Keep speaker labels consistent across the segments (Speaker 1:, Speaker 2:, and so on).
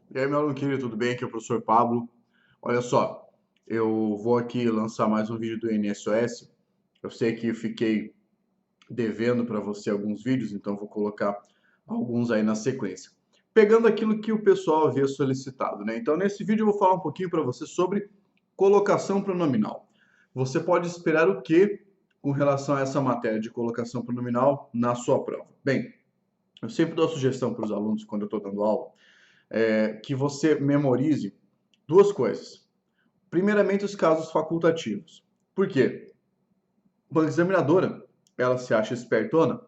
Speaker 1: E aí, meu aluno querido, tudo bem? Aqui é o professor Pablo. Olha só, eu vou aqui lançar mais um vídeo do NSOS. Eu sei que eu fiquei devendo para você alguns vídeos, então vou colocar alguns aí na sequência. Pegando aquilo que o pessoal havia solicitado, né? Então, nesse vídeo eu vou falar um pouquinho para você sobre colocação pronominal. Você pode esperar o que com relação a essa matéria de colocação pronominal na sua prova? Bem, eu sempre dou a sugestão para os alunos quando eu estou dando aula que você memorize duas coisas. Primeiramente, os casos facultativos. Por quê? A examinadora, ela se acha espertona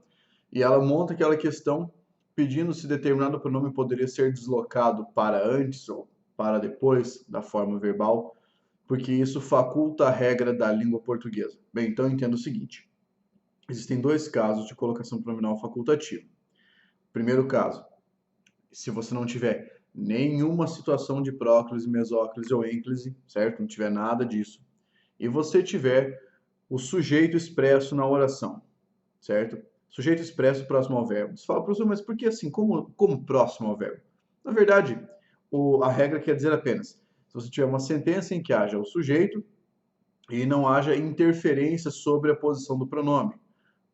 Speaker 1: e ela monta aquela questão pedindo se determinado pronome poderia ser deslocado para antes ou para depois da forma verbal, porque isso faculta a regra da língua portuguesa. Bem, então entenda o seguinte: existem dois casos de colocação pronominal facultativa. Primeiro caso, se você não tiver nenhuma situação de próclise, mesóclise ou ênclise, certo? Não tiver nada disso. E você tiver o sujeito expresso na oração, certo? Sujeito expresso próximo ao verbo. Você fala, professor, mas por que assim? Como próximo ao verbo? Na verdade, a regra quer dizer apenas, se você tiver uma sentença em que haja o sujeito e não haja interferência sobre a posição do pronome.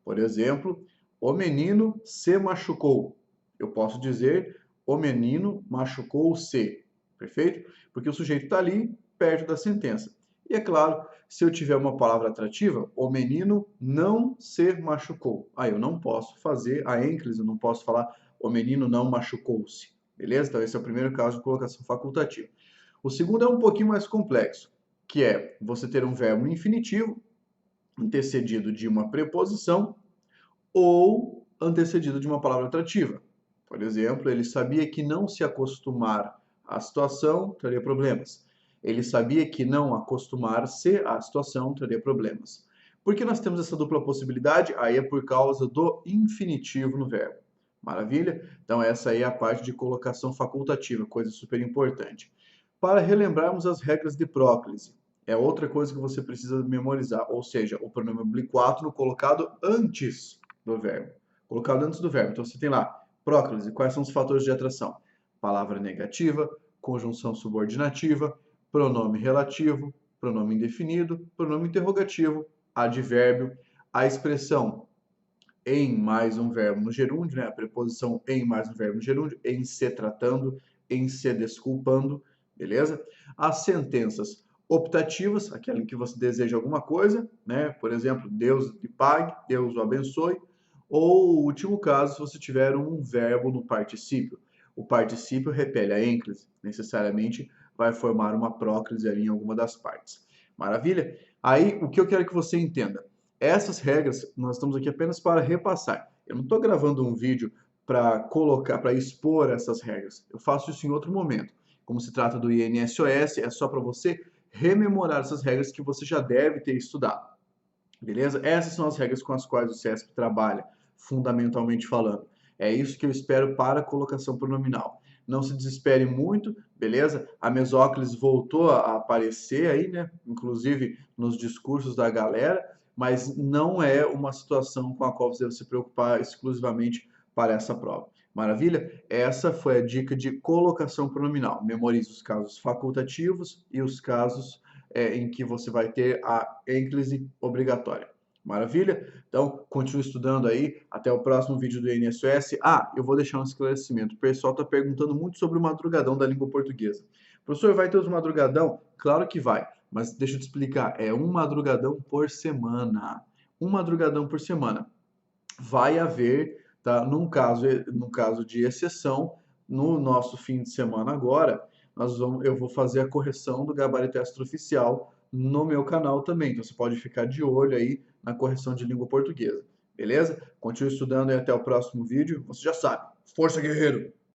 Speaker 1: Por exemplo, o menino se machucou. Eu posso dizer o menino machucou-se. Perfeito? Porque o sujeito está ali perto da sentença. E é claro, se eu tiver uma palavra atrativa, o menino não se machucou. Aí eu não posso fazer a ênclise, eu não posso falar o menino não machucou-se. Beleza? Então esse é o primeiro caso de colocação facultativa. O segundo é um pouquinho mais complexo, que é você ter um verbo infinitivo antecedido de uma preposição ou antecedido de uma palavra atrativa. Por exemplo, ele sabia que não se acostumar à situação traria problemas. Ele sabia que não acostumar-se à situação traria problemas. Por que nós temos essa dupla possibilidade? Aí é por causa do infinitivo no verbo. Maravilha? Então essa aí é a parte de colocação facultativa, coisa super importante. Para relembrarmos as regras de próclise, é outra coisa que você precisa memorizar, ou seja, o pronome oblíquo colocado antes do verbo. Colocado antes do verbo. Então você tem lá, próclise, quais são os fatores de atração? Palavra negativa, conjunção subordinativa, pronome relativo, pronome indefinido, pronome interrogativo, advérbio, a expressão em mais um verbo no gerúndio, né? A preposição em mais um verbo no gerúndio, em se tratando, em se desculpando, beleza? As sentenças optativas, aquela em que você deseja alguma coisa, né? Por exemplo, Deus lhe pague, Deus o abençoe. Ou, o último caso, se você tiver um verbo no particípio. O particípio repele a ênclise, necessariamente vai formar uma próclise ali em alguma das partes. Maravilha? Aí, o que eu quero que você entenda? Essas regras nós estamos aqui apenas para repassar. Eu não estou gravando um vídeo para colocar, para expor essas regras. Eu faço isso em outro momento. Como se trata do INSOS, é só para você rememorar essas regras que você já deve ter estudado. Beleza? Essas são as regras com as quais o CESP trabalha, fundamentalmente falando. É isso que eu espero para a colocação pronominal. Não se desespere muito, beleza? A mesóclise voltou a aparecer aí, né? Inclusive nos discursos da galera, mas não é uma situação com a qual você deve se preocupar exclusivamente para essa prova. Maravilha? Essa foi a dica de colocação pronominal. Memorize os casos facultativos e os casos em que você vai ter a ênclise obrigatória. Maravilha? Então, continue estudando aí. Até o próximo vídeo do INSS. Ah, eu vou deixar um esclarecimento. O pessoal está perguntando muito sobre o madrugadão da língua portuguesa. Professor, vai ter os madrugadão? Claro que vai. Mas deixa eu te explicar. É um madrugadão por semana. Um madrugadão por semana. Vai haver, tá? Num caso de exceção, no nosso fim de semana agora, eu vou fazer a correção do gabarito extraoficial no meu canal também. Então você pode ficar de olho aí na correção de língua portuguesa. Beleza? Continue estudando e até o próximo vídeo. Você já sabe. Força, guerreiro!